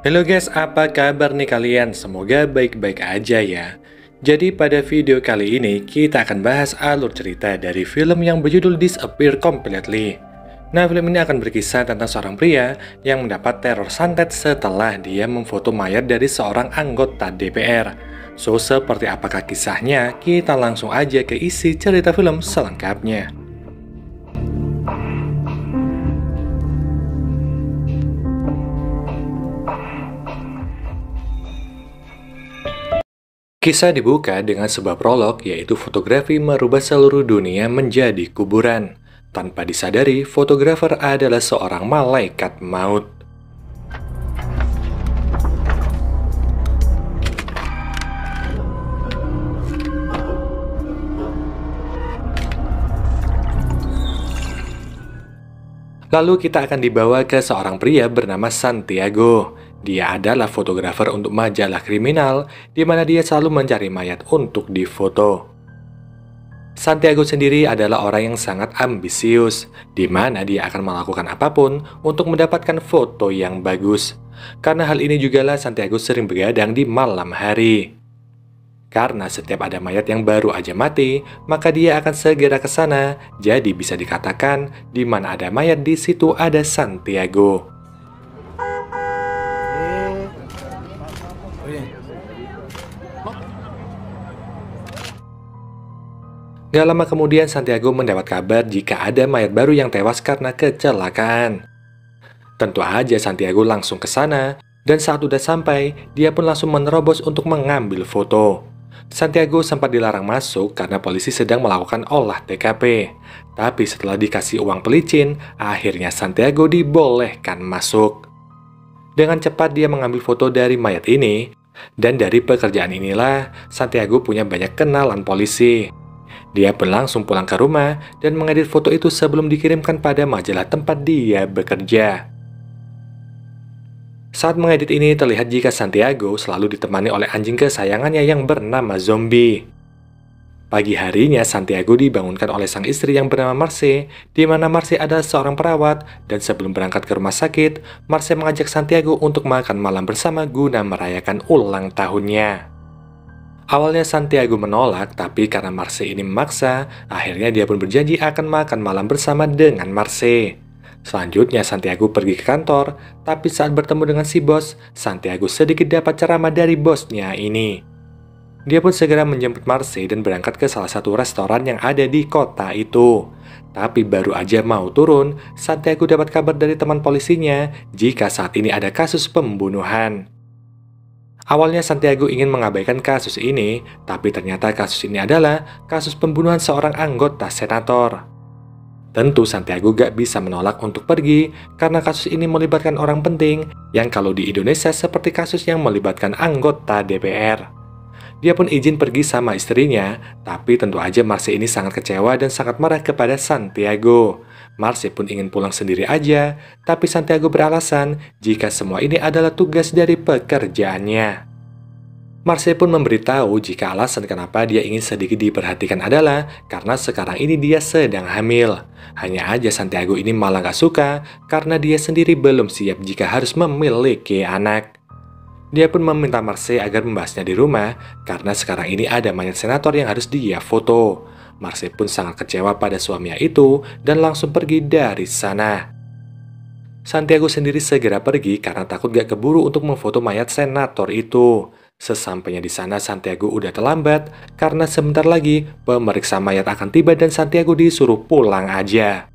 Halo guys, apa kabar nih kalian? Semoga baik-baik aja ya. Jadi pada video kali ini kita akan bahas alur cerita dari film yang berjudul Disappear Completely. Nah, film ini akan berkisah tentang seorang pria yang mendapat teror santet setelah dia memfoto mayat dari seorang anggota DPR. So, seperti apakah kisahnya? Kita langsung aja ke isi cerita film selengkapnya. Kisah dibuka dengan sebuah prolog, yaitu fotografi merubah seluruh dunia menjadi kuburan. Tanpa disadari, fotografer adalah seorang malaikat maut. Lalu kita akan dibawa ke seorang pria bernama Santiago. Dia adalah fotografer untuk majalah kriminal, di mana dia selalu mencari mayat untuk difoto. Santiago sendiri adalah orang yang sangat ambisius, di mana dia akan melakukan apapun untuk mendapatkan foto yang bagus. Karena hal ini jugalah Santiago sering begadang di malam hari. Karena setiap ada mayat yang baru aja mati, maka dia akan segera ke sana. Jadi bisa dikatakan, di mana ada mayat di situ ada Santiago. Gak lama kemudian Santiago mendapat kabar jika ada mayat baru yang tewas karena kecelakaan. Tentu aja Santiago langsung ke sana, dan saat udah sampai, dia pun langsung menerobos untuk mengambil foto. Santiago sempat dilarang masuk karena polisi sedang melakukan olah TKP. Tapi setelah dikasih uang pelicin, akhirnya Santiago dibolehkan masuk. Dengan cepat dia mengambil foto dari mayat ini, dan dari pekerjaan inilah Santiago punya banyak kenalan polisi. Dia pun langsung pulang ke rumah dan mengedit foto itu sebelum dikirimkan pada majalah tempat dia bekerja. Saat mengedit ini terlihat jika Santiago selalu ditemani oleh anjing kesayangannya yang bernama Zombie. Pagi harinya Santiago dibangunkan oleh sang istri yang bernama Marce, di mana Marce adalah seorang perawat, dan sebelum berangkat ke rumah sakit, Marce mengajak Santiago untuk makan malam bersama guna merayakan ulang tahunnya. Awalnya Santiago menolak, tapi karena Marce ini memaksa, akhirnya dia pun berjanji akan makan malam bersama dengan Marce. Selanjutnya Santiago pergi ke kantor, tapi saat bertemu dengan si bos, Santiago sedikit dapat ceramah dari bosnya ini. Dia pun segera menjemput Marce dan berangkat ke salah satu restoran yang ada di kota itu. Tapi baru aja mau turun, Santiago dapat kabar dari teman polisinya jika saat ini ada kasus pembunuhan. Awalnya Santiago ingin mengabaikan kasus ini, tapi ternyata kasus ini adalah kasus pembunuhan seorang anggota senator. Tentu Santiago gak bisa menolak untuk pergi, karena kasus ini melibatkan orang penting, yang kalau di Indonesia seperti kasus yang melibatkan anggota DPR. Dia pun izin pergi sama istrinya, tapi tentu aja Marce ini sangat kecewa dan sangat marah kepada Santiago. Marce pun ingin pulang sendiri aja, tapi Santiago beralasan jika semua ini adalah tugas dari pekerjaannya. Marce pun memberitahu jika alasan kenapa dia ingin sedikit diperhatikan adalah karena sekarang ini dia sedang hamil. Hanya aja Santiago ini malah gak suka karena dia sendiri belum siap jika harus memiliki anak. Dia pun meminta Marce agar membahasnya di rumah karena sekarang ini ada mayat senator yang harus dia foto. Marce pun sangat kecewa pada suaminya itu dan langsung pergi dari sana. Santiago sendiri segera pergi karena takut gak keburu untuk memfoto mayat senator itu. Sesampainya di sana Santiago udah terlambat karena sebentar lagi pemeriksa mayat akan tiba dan Santiago disuruh pulang aja.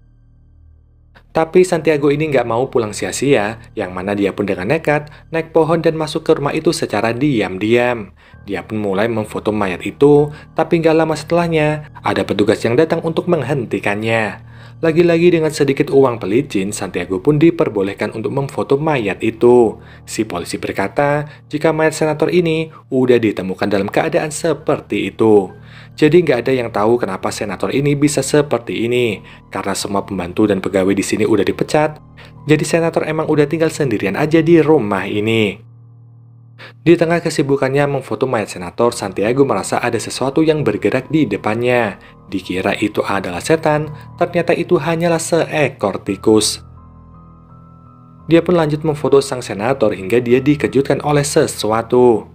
Tapi Santiago ini nggak mau pulang sia-sia, yang mana dia pun dengan nekat naik pohon dan masuk ke rumah itu secara diam-diam. Dia pun mulai memfoto mayat itu, tapi nggak lama setelahnya ada petugas yang datang untuk menghentikannya. Lagi-lagi dengan sedikit uang pelicin, Santiago pun diperbolehkan untuk memfoto mayat itu. Si polisi berkata jika mayat senator ini udah ditemukan dalam keadaan seperti itu. Jadi nggak ada yang tahu kenapa senator ini bisa seperti ini, karena semua pembantu dan pegawai di sini udah dipecat. Jadi senator emang udah tinggal sendirian aja di rumah ini. Di tengah kesibukannya memfoto mayat senator, Santiago merasa ada sesuatu yang bergerak di depannya. Dikira itu adalah setan, ternyata itu hanyalah seekor tikus. Dia pun lanjut memfoto sang senator hingga dia dikejutkan oleh sesuatu.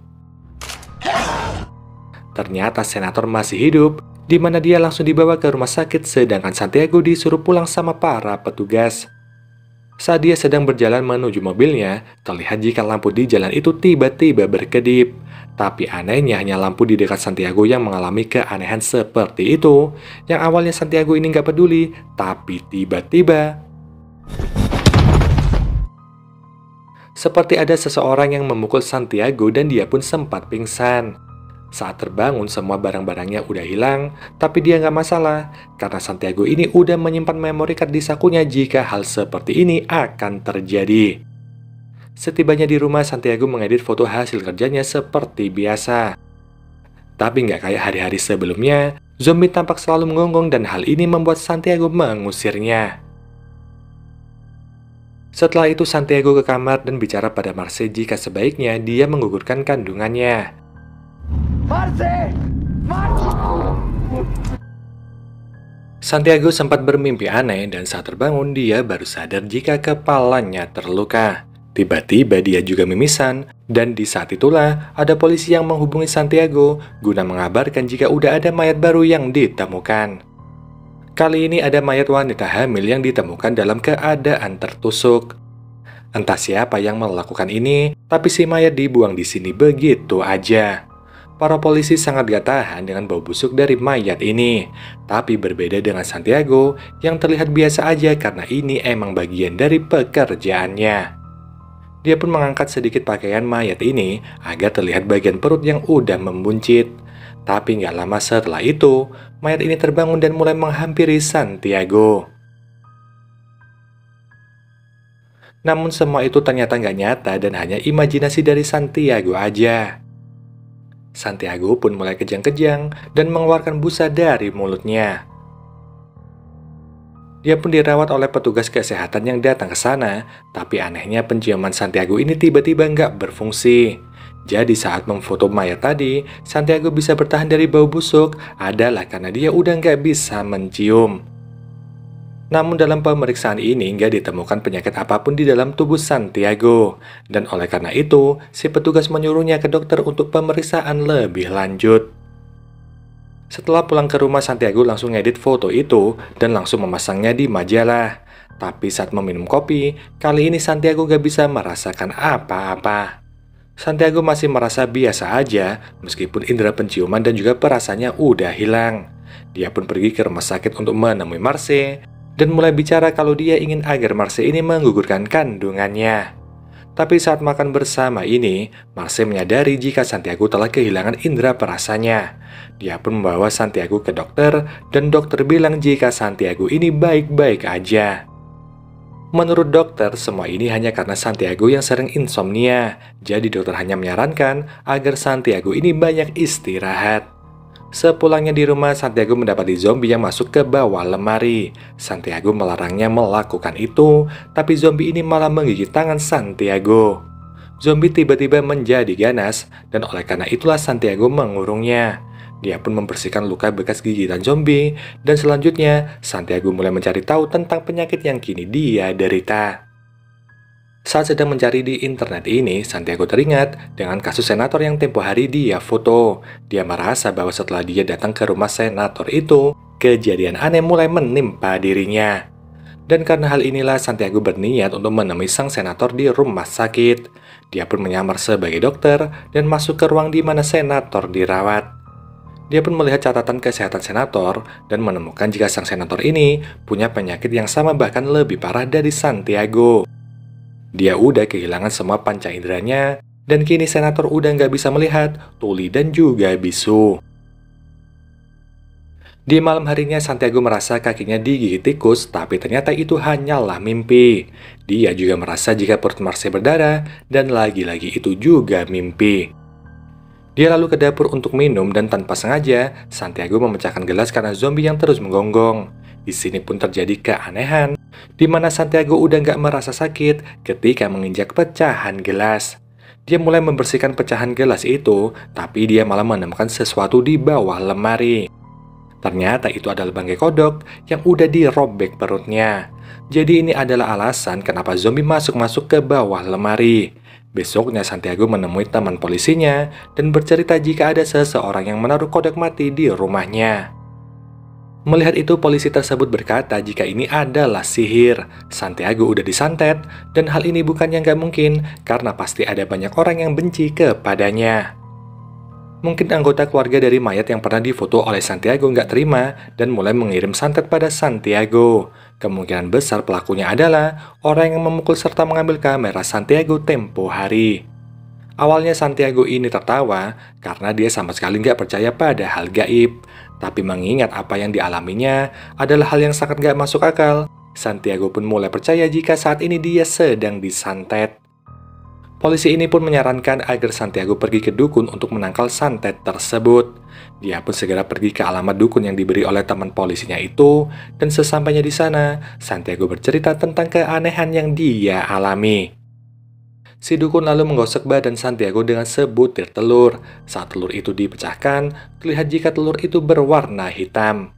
Ternyata senator masih hidup, di mana dia langsung dibawa ke rumah sakit sedangkan Santiago disuruh pulang sama para petugas. Saat dia sedang berjalan menuju mobilnya, terlihat jika lampu di jalan itu tiba-tiba berkedip. Tapi anehnya hanya lampu di dekat Santiago yang mengalami keanehan seperti itu. Yang awalnya Santiago ini nggak peduli, tapi tiba-tiba seperti ada seseorang yang memukul Santiago dan dia pun sempat pingsan. Saat terbangun semua barang-barangnya udah hilang, tapi dia nggak masalah karena Santiago ini udah menyimpan memory card di sakunya jika hal seperti ini akan terjadi. Setibanya di rumah, Santiago mengedit foto hasil kerjanya seperti biasa. Tapi nggak kayak hari-hari sebelumnya, zombie tampak selalu menggonggong dan hal ini membuat Santiago mengusirnya. Setelah itu Santiago ke kamar dan bicara pada Marce jika sebaiknya dia menggugurkan kandungannya. Santiago sempat bermimpi aneh dan saat terbangun dia baru sadar jika kepalanya terluka. Tiba-tiba dia juga mimisan dan di saat itulah ada polisi yang menghubungi Santiago guna mengabarkan jika udah ada mayat baru yang ditemukan. Kali ini ada mayat wanita hamil yang ditemukan dalam keadaan tertusuk. Entah siapa yang melakukan ini, tapi si mayat dibuang di sini begitu aja. Para polisi sangat gak tahan dengan bau busuk dari mayat ini. Tapi berbeda dengan Santiago yang terlihat biasa aja karena ini emang bagian dari pekerjaannya. Dia pun mengangkat sedikit pakaian mayat ini agar terlihat bagian perut yang udah membuncit. Tapi nggak lama setelah itu, mayat ini terbangun dan mulai menghampiri Santiago. Namun semua itu ternyata nggak nyata dan hanya imajinasi dari Santiago aja. Santiago pun mulai kejang-kejang dan mengeluarkan busa dari mulutnya. Dia pun dirawat oleh petugas kesehatan yang datang ke sana, tapi anehnya penciuman Santiago ini tiba-tiba nggak berfungsi. Jadi saat memfoto mayat tadi, Santiago bisa bertahan dari bau busuk adalah karena dia udah nggak bisa mencium. Namun dalam pemeriksaan ini nggak ditemukan penyakit apapun di dalam tubuh Santiago. Dan oleh karena itu, si petugas menyuruhnya ke dokter untuk pemeriksaan lebih lanjut. Setelah pulang ke rumah, Santiago langsung ngedit foto itu dan langsung memasangnya di majalah. Tapi saat meminum kopi, kali ini Santiago gak bisa merasakan apa-apa. Santiago masih merasa biasa aja, meskipun indera penciuman dan juga perasaannya udah hilang. Dia pun pergi ke rumah sakit untuk menemui Marce dan mulai bicara kalau dia ingin agar Marce ini menggugurkan kandungannya. Tapi saat makan bersama ini, Marce menyadari jika Santiago telah kehilangan indera perasanya. Dia pun membawa Santiago ke dokter, dan dokter bilang jika Santiago ini baik-baik aja. Menurut dokter, semua ini hanya karena Santiago yang sering insomnia. Jadi dokter hanya menyarankan agar Santiago ini banyak istirahat. Sepulangnya di rumah, Santiago mendapati zombie yang masuk ke bawah lemari. Santiago melarangnya melakukan itu, tapi zombie ini malah menggigit tangan Santiago. Zombie tiba-tiba menjadi ganas, dan oleh karena itulah Santiago mengurungnya. Dia pun membersihkan luka bekas gigitan zombie, dan selanjutnya Santiago mulai mencari tahu tentang penyakit yang kini dia derita. Saat sedang mencari di internet ini, Santiago teringat dengan kasus senator yang tempo hari dia foto. Dia merasa bahwa setelah dia datang ke rumah senator itu, kejadian aneh mulai menimpa dirinya. Dan karena hal inilah Santiago berniat untuk menemui sang senator di rumah sakit. Dia pun menyamar sebagai dokter dan masuk ke ruang di mana senator dirawat. Dia pun melihat catatan kesehatan senator dan menemukan jika sang senator ini punya penyakit yang sama bahkan lebih parah dari Santiago. Dia udah kehilangan semua panca inderanya, dan kini senator udah nggak bisa melihat, tuli, dan juga bisu. Di malam harinya, Santiago merasa kakinya digigit tikus, tapi ternyata itu hanyalah mimpi. Dia juga merasa jika perut Marce berdarah, dan lagi-lagi itu juga mimpi. Dia lalu ke dapur untuk minum, dan tanpa sengaja, Santiago memecahkan gelas karena zombie yang terus menggonggong. Di sini pun terjadi keanehan, di mana Santiago udah nggak merasa sakit ketika menginjak pecahan gelas. Dia mulai membersihkan pecahan gelas itu, tapi dia malah menemukan sesuatu di bawah lemari. Ternyata itu adalah bangkai kodok yang udah dirobek perutnya. Jadi ini adalah alasan kenapa zombie masuk-masuk ke bawah lemari. Besoknya Santiago menemui teman polisinya dan bercerita jika ada seseorang yang menaruh kodok mati di rumahnya. Melihat itu, polisi tersebut berkata jika ini adalah sihir. Santiago udah disantet, dan hal ini bukannya nggak mungkin, karena pasti ada banyak orang yang benci kepadanya. Mungkin anggota keluarga dari mayat yang pernah difoto oleh Santiago nggak terima dan mulai mengirim santet pada Santiago. Kemungkinan besar pelakunya adalah orang yang memukul serta mengambil kamera Santiago tempo hari. Awalnya Santiago ini tertawa karena dia sama sekali nggak percaya pada hal gaib. Tapi mengingat apa yang dialaminya adalah hal yang sangat gak masuk akal, Santiago pun mulai percaya jika saat ini dia sedang disantet. Polisi ini pun menyarankan agar Santiago pergi ke dukun untuk menangkal santet tersebut. Dia pun segera pergi ke alamat dukun yang diberi oleh teman polisinya itu, dan sesampainya di sana, Santiago bercerita tentang keanehan yang dia alami. Si dukun lalu menggosok badan Santiago dengan sebutir telur. Saat telur itu dipecahkan, terlihat jika telur itu berwarna hitam.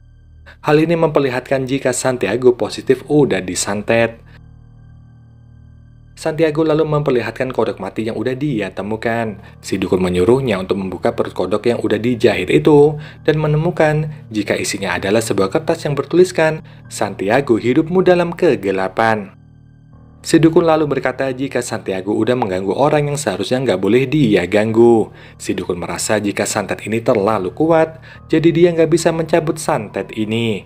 Hal ini memperlihatkan jika Santiago positif udah disantet. Santiago lalu memperlihatkan kodok mati yang udah dia temukan. Si dukun menyuruhnya untuk membuka perut kodok yang udah dijahit itu dan menemukan jika isinya adalah sebuah kertas yang bertuliskan Santiago hidupmu dalam kegelapan. Si dukun lalu berkata jika Santiago udah mengganggu orang yang seharusnya nggak boleh dia ganggu. Si dukun merasa jika santet ini terlalu kuat, jadi dia nggak bisa mencabut santet ini.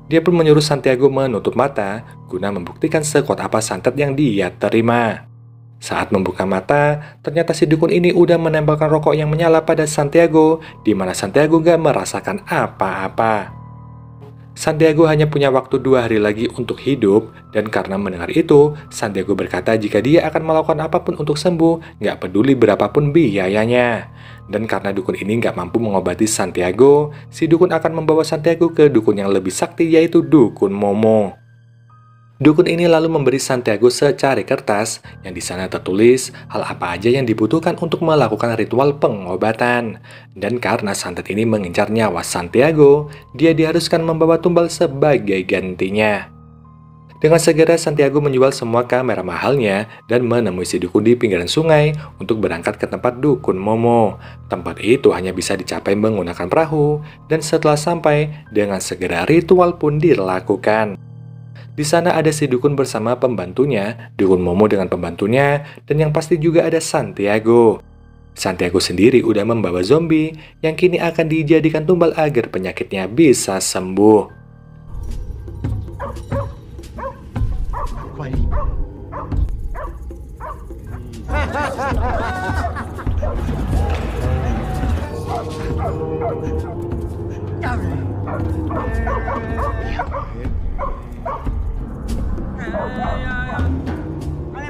Dia pun menyuruh Santiago menutup mata guna membuktikan sekuat apa santet yang dia terima. Saat membuka mata, ternyata si dukun ini udah menempelkan rokok yang menyala pada Santiago, di mana Santiago nggak merasakan apa-apa. Santiago hanya punya waktu 2 hari lagi untuk hidup, dan karena mendengar itu, Santiago berkata jika dia akan melakukan apapun untuk sembuh, nggak peduli berapapun biayanya. Dan karena dukun ini nggak mampu mengobati Santiago, si dukun akan membawa Santiago ke dukun yang lebih sakti, yaitu dukun Momo. Dukun ini lalu memberi Santiago secari kertas yang di sana tertulis hal apa aja yang dibutuhkan untuk melakukan ritual pengobatan. Dan karena santet ini mengincar nyawa Santiago, dia diharuskan membawa tumbal sebagai gantinya. Dengan segera Santiago menjual semua kamera mahalnya dan menemui si dukun di pinggiran sungai untuk berangkat ke tempat dukun Momo. Tempat itu hanya bisa dicapai menggunakan perahu, dan setelah sampai, dengan segera ritual pun dilakukan. Di sana ada si dukun bersama pembantunya, dukun Momo dengan pembantunya, dan yang pasti juga ada Santiago. Santiago sendiri udah membawa zombie yang kini akan dijadikan tumbal agar penyakitnya bisa sembuh.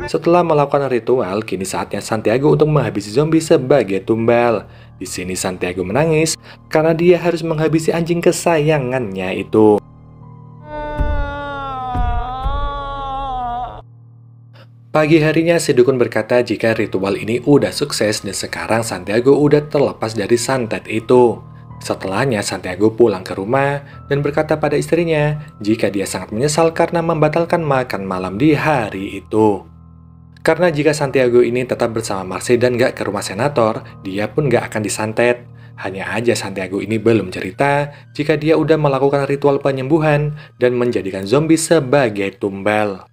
Setelah melakukan ritual, kini saatnya Santiago untuk menghabisi zombie sebagai tumbal. Di sini Santiago menangis karena dia harus menghabisi anjing kesayangannya itu. Pagi harinya si dukun berkata jika ritual ini udah sukses dan sekarang Santiago udah terlepas dari santet itu. Setelahnya Santiago pulang ke rumah dan berkata pada istrinya jika dia sangat menyesal karena membatalkan makan malam di hari itu. Karena jika Santiago ini tetap bersama Marcy dan gak ke rumah senator, dia pun gak akan disantet. Hanya aja Santiago ini belum cerita jika dia udah melakukan ritual penyembuhan dan menjadikan zombie sebagai tumbal.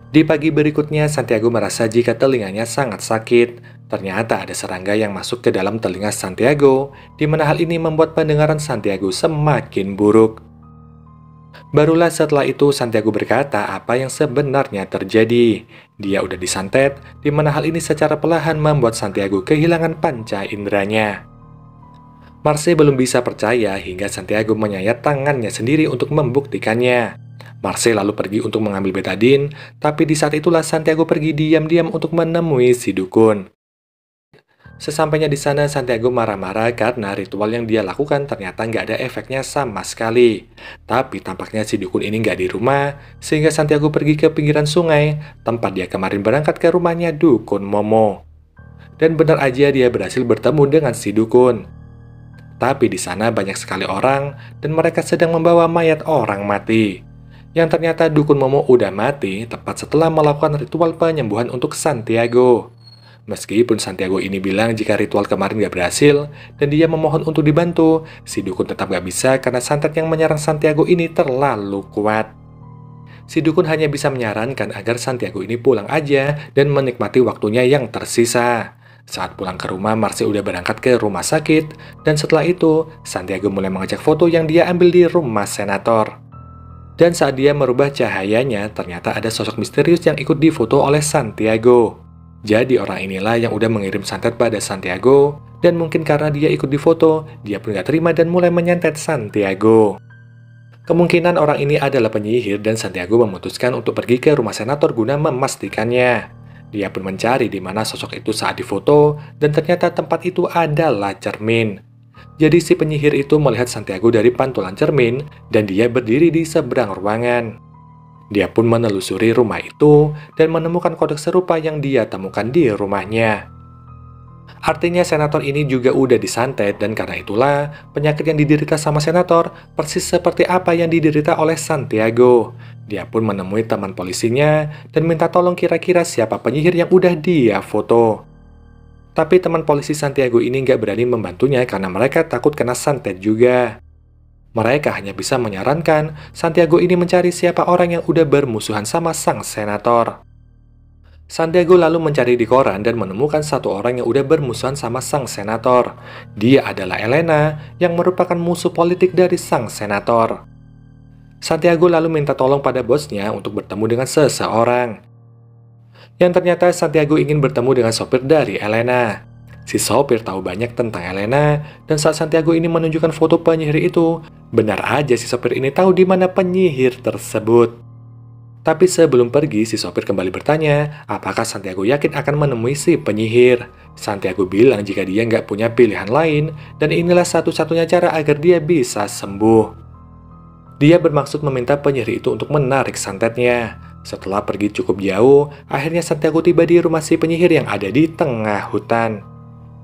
Di pagi berikutnya, Santiago merasa jika telinganya sangat sakit. Ternyata ada serangga yang masuk ke dalam telinga Santiago, di mana hal ini membuat pendengaran Santiago semakin buruk. Barulah setelah itu Santiago berkata apa yang sebenarnya terjadi. Dia udah disantet, di mana hal ini secara perlahan membuat Santiago kehilangan panca inderanya. Marcy belum bisa percaya hingga Santiago menyayat tangannya sendiri untuk membuktikannya. Marcy lalu pergi untuk mengambil betadine, tapi di saat itulah Santiago pergi diam-diam untuk menemui si dukun. Sesampainya di sana, Santiago marah-marah karena ritual yang dia lakukan ternyata nggak ada efeknya sama sekali. Tapi tampaknya si dukun ini nggak di rumah, sehingga Santiago pergi ke pinggiran sungai, tempat dia kemarin berangkat ke rumahnya dukun Momo. Dan benar aja dia berhasil bertemu dengan si dukun. Tapi di sana banyak sekali orang, dan mereka sedang membawa mayat orang mati. yang ternyata dukun Momo udah mati tepat setelah melakukan ritual penyembuhan untuk Santiago. Meskipun Santiago ini bilang jika ritual kemarin gak berhasil dan dia memohon untuk dibantu, si dukun tetap gak bisa karena santet yang menyerang Santiago ini terlalu kuat. Si dukun hanya bisa menyarankan agar Santiago ini pulang aja dan menikmati waktunya yang tersisa. Saat pulang ke rumah, Marcy udah berangkat ke rumah sakit, dan setelah itu, Santiago mulai mengecek foto yang dia ambil di rumah senator. Dan saat dia merubah cahayanya, ternyata ada sosok misterius yang ikut difoto oleh Santiago. Jadi orang inilah yang udah mengirim santet pada Santiago, dan mungkin karena dia ikut difoto, dia pun gak terima dan mulai menyantet Santiago. Kemungkinan orang ini adalah penyihir dan Santiago memutuskan untuk pergi ke rumah senator guna memastikannya. Dia pun mencari di mana sosok itu saat difoto, dan ternyata tempat itu adalah cermin. Jadi si penyihir itu melihat Santiago dari pantulan cermin, dan dia berdiri di seberang ruangan. Dia pun menelusuri rumah itu, dan menemukan kodek serupa yang dia temukan di rumahnya. Artinya senator ini juga udah disantet, dan karena itulah penyakit yang diderita sama senator persis seperti apa yang diderita oleh Santiago. Dia pun menemui teman polisinya dan minta tolong kira-kira siapa penyihir yang udah dia foto. Tapi teman polisi Santiago ini nggak berani membantunya karena mereka takut kena santet juga. Mereka hanya bisa menyarankan Santiago ini mencari siapa orang yang udah bermusuhan sama sang senator. Santiago lalu mencari di koran dan menemukan satu orang yang udah bermusuhan sama sang senator. Dia adalah Elena, yang merupakan musuh politik dari sang senator. Santiago lalu minta tolong pada bosnya untuk bertemu dengan seseorang. Yang ternyata Santiago ingin bertemu dengan sopir dari Elena. Si sopir tahu banyak tentang Elena, dan saat Santiago ini menunjukkan foto penyihir itu, benar aja si sopir ini tahu di mana penyihir tersebut. Tapi sebelum pergi, si sopir kembali bertanya, apakah Santiago yakin akan menemui si penyihir? Santiago bilang jika dia nggak punya pilihan lain, dan inilah satu-satunya cara agar dia bisa sembuh. Dia bermaksud meminta penyihir itu untuk menarik santetnya. Setelah pergi cukup jauh, akhirnya Santiago tiba di rumah si penyihir yang ada di tengah hutan.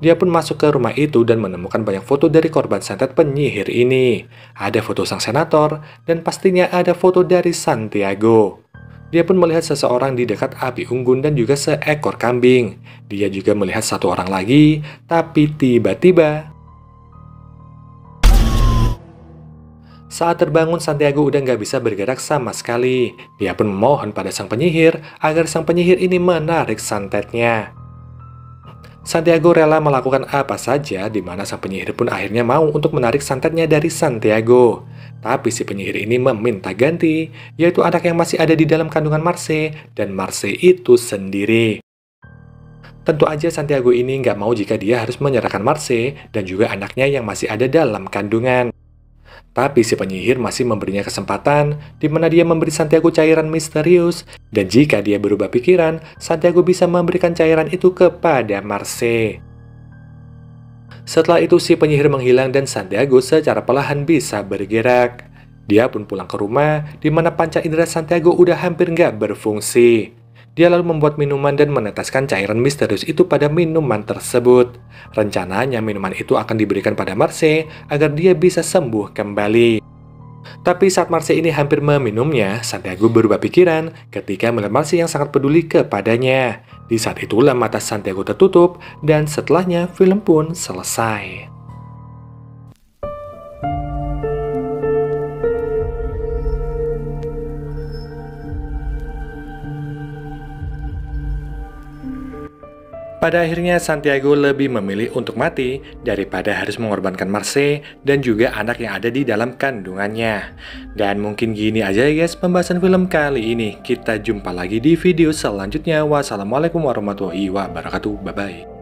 Dia pun masuk ke rumah itu dan menemukan banyak foto dari korban santet penyihir ini. Ada foto sang senator, dan pastinya ada foto dari Santiago. Dia pun melihat seseorang di dekat api unggun dan juga seekor kambing. Dia juga melihat satu orang lagi, tapi tiba-tiba saat terbangun, Santiago udah nggak bisa bergerak sama sekali. Dia pun memohon pada sang penyihir agar sang penyihir ini menarik santetnya. Santiago rela melakukan apa saja, di mana sang penyihir pun akhirnya mau untuk menarik santetnya dari Santiago. Tapi si penyihir ini meminta ganti, yaitu anak yang masih ada di dalam kandungan Marcy, dan Marcy itu sendiri. Tentu aja Santiago ini nggak mau jika dia harus menyerahkan Marcy dan juga anaknya yang masih ada dalam kandungan. Tapi si penyihir masih memberinya kesempatan, di mana dia memberi Santiago cairan misterius, dan jika dia berubah pikiran, Santiago bisa memberikan cairan itu kepada Marcy. Setelah itu si penyihir menghilang dan Santiago secara perlahan bisa bergerak. Dia pun pulang ke rumah, di mana panca indera Santiago udah hampir nggak berfungsi. Dia lalu membuat minuman dan meneteskan cairan misterius itu pada minuman tersebut. Rencananya minuman itu akan diberikan pada Marcy agar dia bisa sembuh kembali. Tapi saat Marcy ini hampir meminumnya, Santiago berubah pikiran ketika melihat Marcy yang sangat peduli kepadanya. Di saat itulah mata Santiago tertutup, dan setelahnya film pun selesai. Pada akhirnya Santiago lebih memilih untuk mati daripada harus mengorbankan Marcy dan juga anak yang ada di dalam kandungannya. Dan mungkin gini aja ya guys pembahasan film kali ini. Kita jumpa lagi di video selanjutnya. Wassalamualaikum warahmatullahi wabarakatuh. Bye-bye.